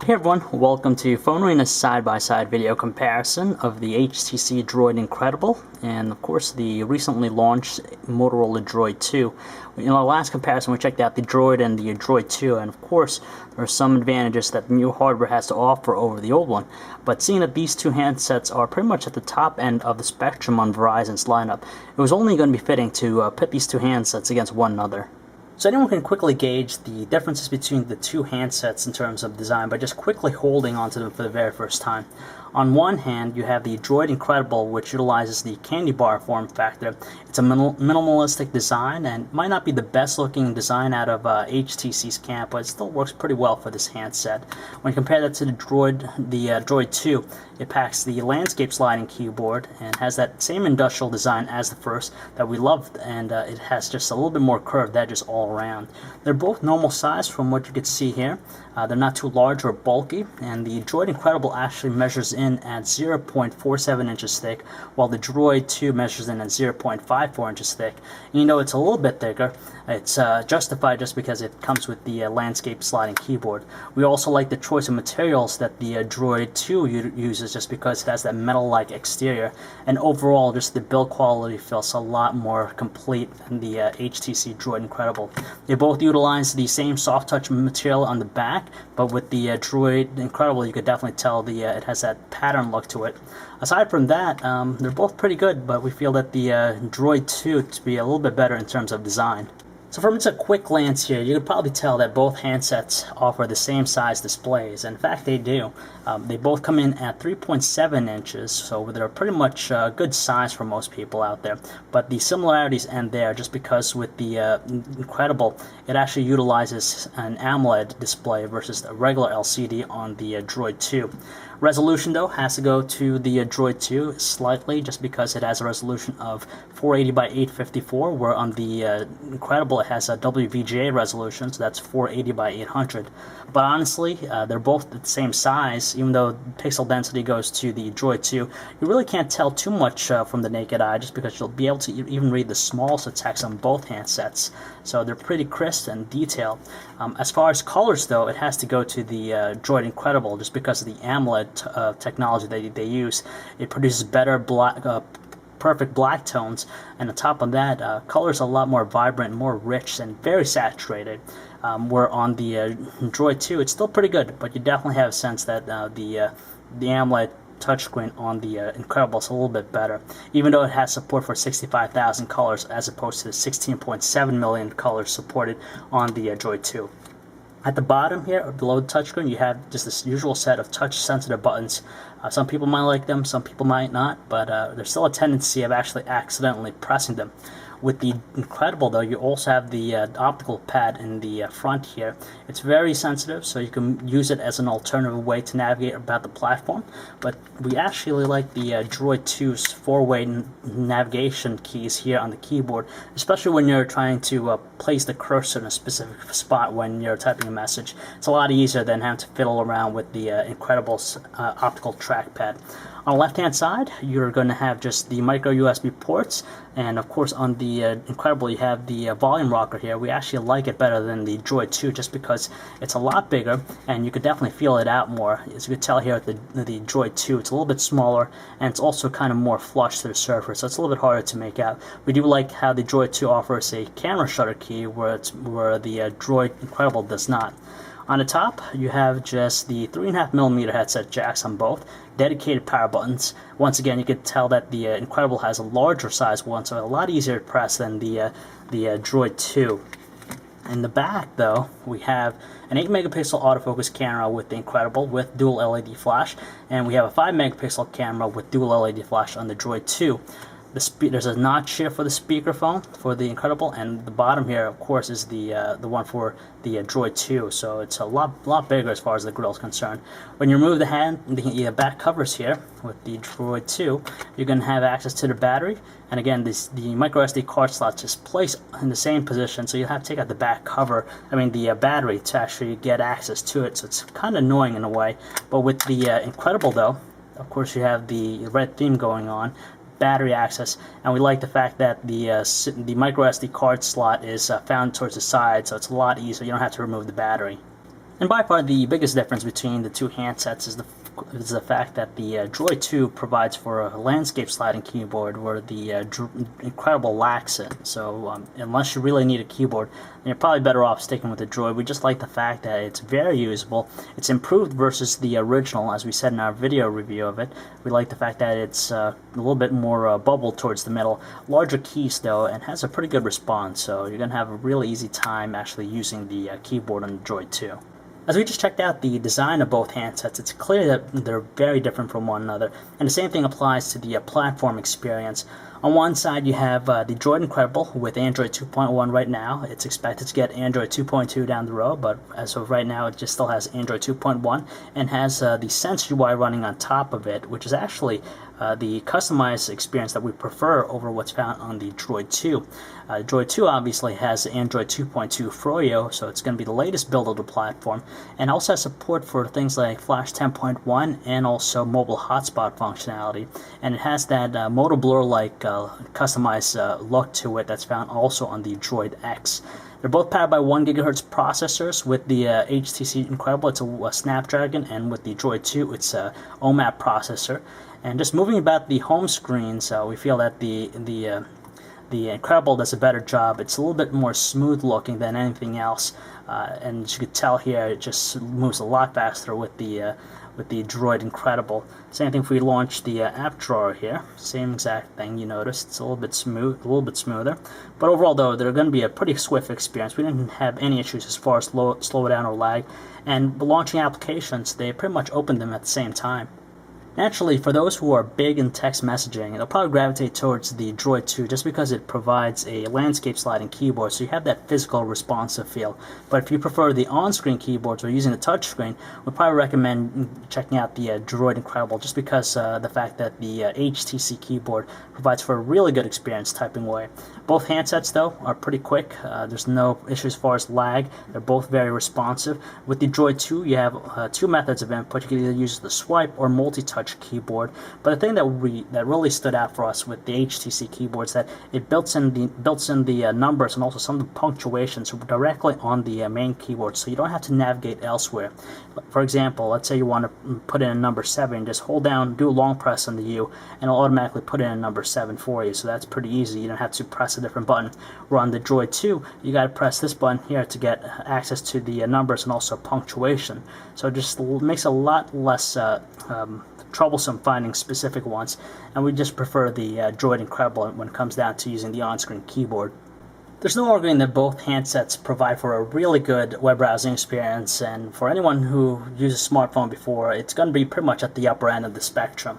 Hey everyone, welcome to PhoneArena's side-by-side video comparison of the HTC Droid Incredible and of course the recently launched Motorola DROID 2. In our last comparison we checked out the Droid and the Droid 2, and of course there are some advantages that the new hardware has to offer over the old one. But seeing that these two handsets are pretty much at the top end of the spectrum on Verizon's lineup, it was only going to be fitting to pit these two handsets against one another. So anyone can quickly gauge the differences between the two handsets in terms of design by just quickly holding onto them for the very first time. On one hand, you have the Droid Incredible, which utilizes the candy bar form factor. It's a minimalistic design and might not be the best looking design out of HTC's camp, but it still works pretty well for this handset. When you compare that to the Droid 2, it packs the landscape sliding keyboard and has that same industrial design as the first that we loved, and it has just a little bit more curved edges all around. They're both normal size from what you can see here. They're not too large or bulky, and the Droid Incredible actually measures in at 0.47 inches thick, while the Droid 2 measures in at 0.54 inches thick. And you know, it's a little bit thicker. It's justified just because it comes with the landscape sliding keyboard. We also like the choice of materials that the Droid 2 uses, just because it has that metal-like exterior, and overall just the build quality feels a lot more complete than the HTC Droid Incredible. They both utilize the same soft touch material on the back, but with the Droid Incredible you could definitely tell it has that pattern look to it. Aside from that, they're both pretty good, but we feel that the Droid 2 to be a little bit better in terms of design. So from just a quick glance here, you could probably tell that both handsets offer the same size displays. In fact, they do. They both come in at 3.7 inches, so they're pretty much good size for most people out there. But the similarities end there, just because with the Incredible, it actually utilizes an AMOLED display versus a regular LCD on the Droid 2. Resolution, though, has to go to the Droid 2 slightly, just because it has a resolution of 480 by 854, where on the Incredible it has a WVGA resolution, so that's 480 by 800. But honestly, they're both the same size. Even though pixel density goes to the Droid 2, you really can't tell too much from the naked eye, just because you'll be able to even read the smallest of text on both handsets. So they're pretty crisp and detailed. As far as colors, though, it has to go to the Droid Incredible, just because of the AMOLED technology that they use. It produces better perfect black tones, and on top of that, colors are a lot more vibrant, more rich, and very saturated. Where on the Droid 2, it's still pretty good, but you definitely have a sense that the AMOLED touchscreen on the Incredible is a little bit better, even though it has support for 65,000 colors as opposed to the 16.7 million colors supported on the Droid 2. At the bottom here, below the touchscreen, you have just this usual set of touch-sensitive buttons. Some people might like them, some people might not, but there's still a tendency of actually accidentally pressing them. With the Incredible, though, you also have the optical pad in the front here. It's very sensitive, so you can use it as an alternative way to navigate about the platform. But we actually like the Droid 2's four-way navigation keys here on the keyboard, especially when you're trying to place the cursor in a specific spot when you're typing a message. It's a lot easier than having to fiddle around with the Incredible's optical trackpad. On the left-hand side, you're going to have just the micro USB ports, and of course on the Incredible you have the volume rocker here. We actually like it better than the Droid 2 just because it's a lot bigger and you could definitely feel it out more. As you can tell here at the Droid 2, it's a little bit smaller and it's also kind of more flush to the surface, so it's a little bit harder to make out. We do like how the Droid 2 offers a camera shutter key where the Droid Incredible does not. On the top, you have just the 3.5mm headset jacks on both, dedicated power buttons. Once again, you can tell that the Incredible has a larger size one, so a lot easier to press than the Droid 2. In the back, though, we have an 8-megapixel autofocus camera with the Incredible with dual LED flash, and we have a 5-megapixel camera with dual LED flash on the Droid 2. There's a notch here for the speakerphone for the Incredible, and the bottom here, of course, is the one for the Droid 2. So it's a lot bigger as far as the grill is concerned. When you remove the back covers here with the Droid 2, you're going to have access to the battery. And again, the micro SD card slot is placed in the same position, so you'll have to take out the back cover, the battery, to actually get access to it. So it's kind of annoying in a way. But with the Incredible, though, of course, you have the red theme going on. Battery access, and we like the fact that the micro SD card slot is found towards the side, so it's a lot easier. You don't have to remove the battery. And by far the biggest difference between the two handsets is the fact that the Droid 2 provides for a landscape sliding keyboard where the Incredible lacks it. So unless you really need a keyboard, then you're probably better off sticking with the Droid. We just like the fact that it's very usable. It's improved versus the original, as we said in our video review of it. We like the fact that it's a little bit more bubbled towards the middle. Larger keys though, and has a pretty good response, so you're going to have a really easy time actually using the keyboard on the Droid 2. As we just checked out the design of both handsets, it's clear that they're very different from one another, and the same thing applies to the platform experience. On one side you have the Droid Incredible with Android 2.1 right now. It's expected to get Android 2.2 down the road, but as of right now it just still has Android 2.1 and has the Sense UI running on top of it, which is actually the customized experience that we prefer over what's found on the Droid 2. Droid 2 obviously has Android 2.2 Froyo, so it's going to be the latest build of the platform, and also has support for things like Flash 10.1 and also mobile hotspot functionality. And it has that Moto Blur-like customized look to it that's found also on the Droid X. They're both powered by 1 GHz processors. With the HTC Incredible, it's a Snapdragon, and with the Droid 2, it's a OMAP processor. And just moving about the home screen, so we feel that the Incredible does a better job. It's a little bit more smooth looking than anything else, and as you could tell here, it just moves a lot faster with the Droid Incredible. Same thing if we launch the app drawer here. Same exact thing. You notice it's a little bit smoother. But overall, though, they're going to be a pretty swift experience. We didn't have any issues as far as slow down or lag. And launching applications, they pretty much opened them at the same time. Naturally, for those who are big in text messaging, they'll probably gravitate towards the Droid 2 just because it provides a landscape sliding keyboard, so you have that physical responsive feel. But if you prefer the on-screen keyboards or using the touchscreen, we'd probably recommend checking out the Droid Incredible just because the fact that the HTC keyboard provides for a really good experience typing away. Both handsets, though, are pretty quick. There's no issues as far as lag. They're both very responsive. With the Droid 2, you have two methods of input. You can either use the swipe or multi-touch keyboard. But the thing that really stood out for us with the HTC keyboard is that it builds in the numbers and also some of the punctuations directly on the main keyboard, so you don't have to navigate elsewhere. For example, let's say you want to put in a number 7, just hold down, do a long press on the U, and it'll automatically put in a number 7 for you. So that's pretty easy. You don't have to press a different button. Where on the Droid 2, you got to press this button here to get access to the numbers and also punctuation. So it just makes it a lot less troublesome finding specific ones, and we just prefer the Droid Incredible when it comes down to using the on-screen keyboard. There's no arguing that both handsets provide for a really good web browsing experience, and for anyone who used a smartphone before, it's going to be pretty much at the upper end of the spectrum.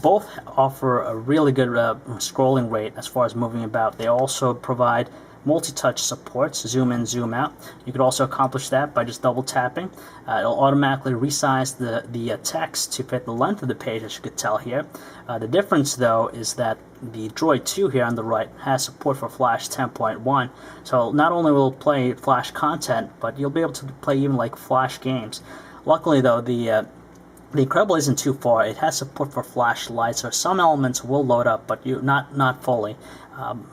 Both offer a really good scrolling rate as far as moving about. They also provide multi-touch supports, zoom in, zoom out. You could also accomplish that by just double tapping. It'll automatically resize the text to fit the length of the page, as you could tell here. The difference, though, is that the Droid 2 here on the right has support for Flash 10.1, so not only will it play Flash content, but you'll be able to play even like Flash games. Luckily, though, the Incredible isn't too far. It has support for flashlights, so some elements will load up, but not fully.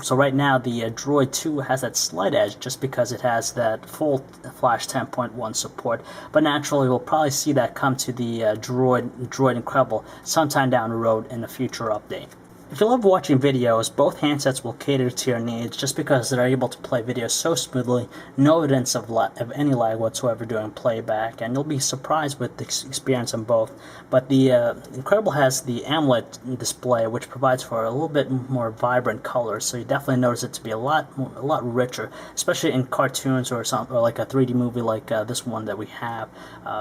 So right now the Droid 2 has that slight edge just because it has that full Flash 10.1 support, but naturally we'll probably see that come to the Droid Incredible sometime down the road in a future update. If you love watching videos, both handsets will cater to your needs just because they're able to play videos so smoothly, no evidence of any lag whatsoever during playback, and you'll be surprised with the experience on both. But the Incredible has the AMOLED display, which provides for a little bit more vibrant colors, so you definitely notice it to be a lot richer, especially in cartoons or like a 3D movie like this one that we have.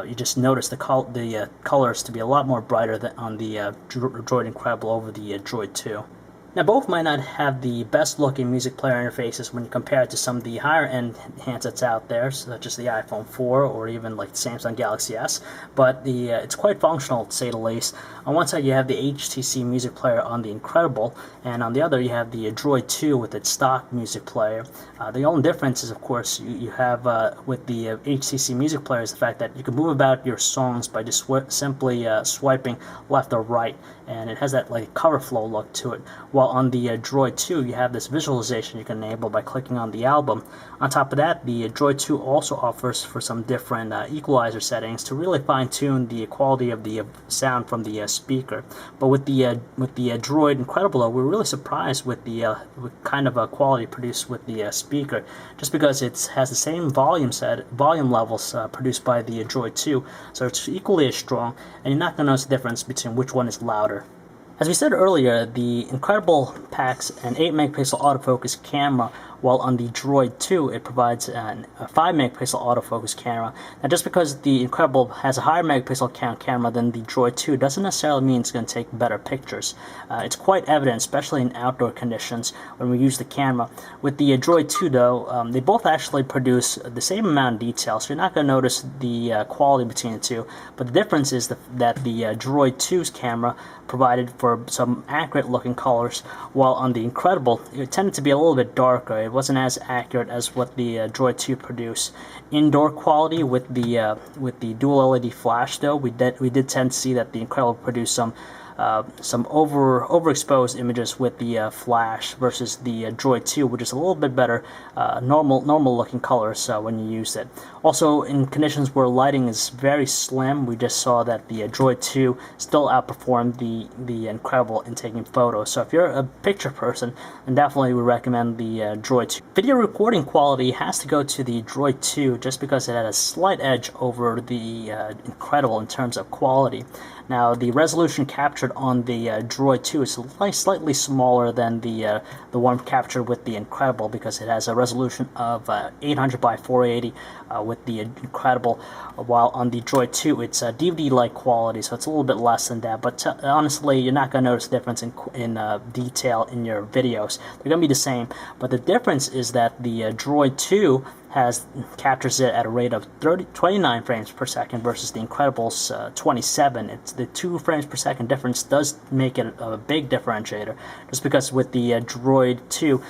You just notice the colors to be a lot more brighter than on the Droid Incredible over the Droid 2. Now, both might not have the best looking music player interfaces when you compare it to some of the higher end handsets out there, such as the iPhone 4 or even like the Samsung Galaxy S, but it's quite functional to say the least. On one side you have the HTC music player on the Incredible, and on the other you have the Droid 2 with its stock music player. The only difference is, of course, you have with the HTC music player is the fact that you can move about your songs by just simply swiping left or right, and it has that like cover flow look to it. While while on the Droid 2 you have this visualization you can enable by clicking on the album. On top of that, the Droid 2 also offers for some different equalizer settings to really fine-tune the quality of the sound from the speaker. But with the Droid Incredible, we're really surprised with the kind of quality produced with the speaker, just because it has the same volume levels produced by the Droid 2, so it's equally as strong, and you're not going to notice the difference between which one is louder. As we said earlier, the Incredible packs an 8 megapixel autofocus camera, while on the Droid 2 it provides a 5 megapixel autofocus camera. Now, just because the Incredible has a higher megapixel count camera than the Droid 2 doesn't necessarily mean it's going to take better pictures. It's quite evident, especially in outdoor conditions, when we use the camera. With the Droid 2 though, they both actually produce the same amount of detail, so you're not going to notice the quality between the two. But the difference is that the Droid 2's camera provided for some accurate looking colors, while on the Incredible it tended to be a little bit darker. It wasn't as accurate as what the Droid 2 produced. Indoor quality with the dual LED flash though, we did tend to see that the Incredible produced some overexposed images with the flash versus the Droid 2, which is a little bit better normal looking colors when you use it. Also, in conditions where lighting is very slim, we just saw that the Droid 2 still outperformed the Incredible in taking photos. So if you're a picture person, then definitely would recommend the Droid 2. Video recording quality has to go to the Droid 2 just because it had a slight edge over the Incredible in terms of quality. Now, the resolution captured on the Droid 2 is slightly smaller than the one captured with the Incredible, because it has a resolution of 800 by 480 with the Incredible, while on the Droid 2 it's DVD-like quality, so it's a little bit less than that. But honestly, you're not going to notice the difference in detail in your videos. They're going to be the same, but the difference is that the Droid 2 captures it at a rate of 29 frames per second versus the Incredible's 27. It's the 2 frames per second difference does make it a big differentiator, just because with the Droid 2,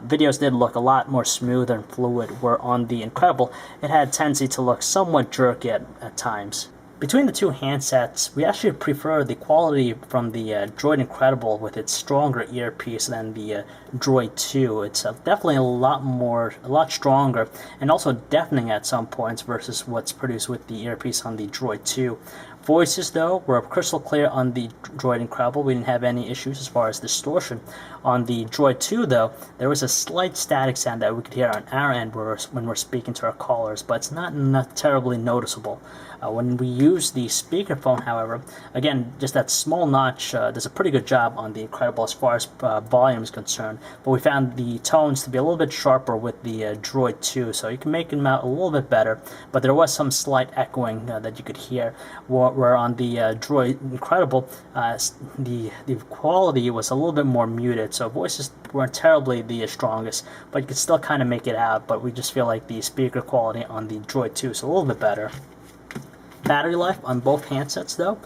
videos did look a lot more smooth and fluid, where on the Incredible it had a tendency to look somewhat jerky at times. Between the two handsets, we actually prefer the quality from the Droid Incredible with its stronger earpiece than the Droid 2. It's definitely a lot stronger, and also deafening at some points versus what's produced with the earpiece on the Droid 2. Voices, though, were crystal clear on the Droid Incredible. We didn't have any issues as far as distortion. On the Droid 2, though, there was a slight static sound that we could hear on our end when we're speaking to our callers, but it's not terribly noticeable. When we use the speakerphone, however, again, just that small notch does a pretty good job on the Incredible as far as volume is concerned, but we found the tones to be a little bit sharper with the Droid 2, so you can make them out a little bit better, but there was some slight echoing that you could hear, where on the Droid Incredible, the quality was a little bit more muted, so voices weren't terribly the strongest, but you could still kind of make it out, but we just feel like the speaker quality on the Droid 2 is a little bit better. Battery life on both handsets, though.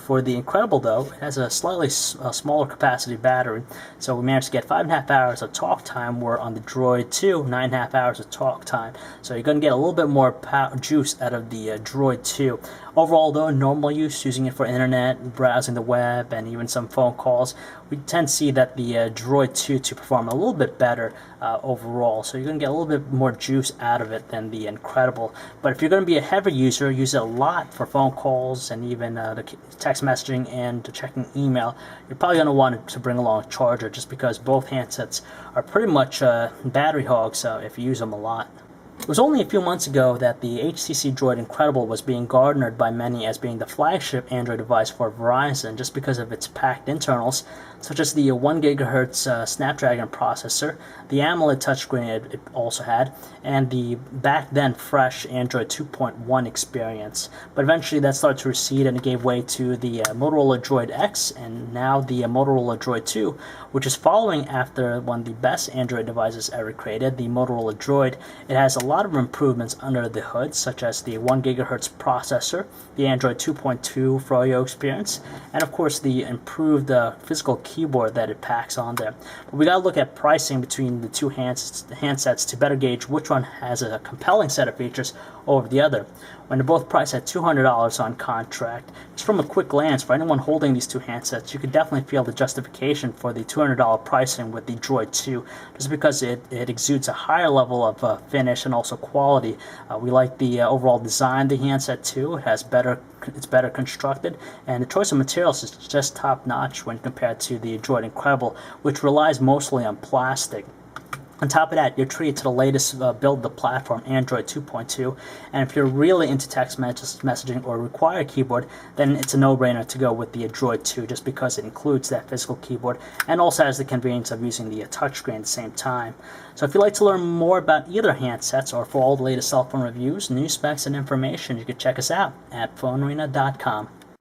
For the Incredible, though, it has a slightly smaller capacity battery, so we managed to get 5.5 hours of talk time, where on the Droid 2, 9.5 hours of talk time. So you're going to get a little bit more juice out of the Droid 2. Overall, though, in normal use, using it for internet, browsing the web, and even some phone calls, we tend to see that the Droid 2 to perform a little bit better overall. So you're going to get a little bit more juice out of it than the Incredible. But if you're going to be a heavy user, use it a lot for phone calls and even the text messaging and checking email, you're probably going to want to bring along a charger, just because both handsets are pretty much battery hogs if you use them a lot. It was only a few months ago that the HTC Droid Incredible was being garnered by many as being the flagship Android device for Verizon, just because of its packed internals, such as the 1 GHz Snapdragon processor, the AMOLED touchscreen it also had, and the back then fresh Android 2.1 experience. But eventually that started to recede, and it gave way to the Motorola DROID X, and now the Motorola DROID 2, which is following after one of the best Android devices ever created, the Motorola DROID. It has a lot of improvements under the hood, such as the 1 GHz processor, the Android 2.2 Froyo experience, and of course the improved physical keyboard that it packs on there. But we gotta look at pricing between the two handsets to better gauge which one has a compelling set of features over the other. When they're both priced at $200 on contract, just from a quick glance, for anyone holding these two handsets, you could definitely feel the justification for the $200 pricing with the Droid 2, just because it exudes a higher level of finish and also quality. We like the overall design of the handset too. It's better constructed, and the choice of materials is just top notch when compared to the Droid Incredible, which relies mostly on plastic. On top of that, you're treated to the latest build of the platform, Android 2.2, and if you're really into text messaging or require a keyboard, then it's a no-brainer to go with the Droid 2, just because it includes that physical keyboard and also has the convenience of using the touchscreen at the same time. So if you'd like to learn more about either handsets or for all the latest cell phone reviews, news specs, and information, you can check us out at PhoneArena.com.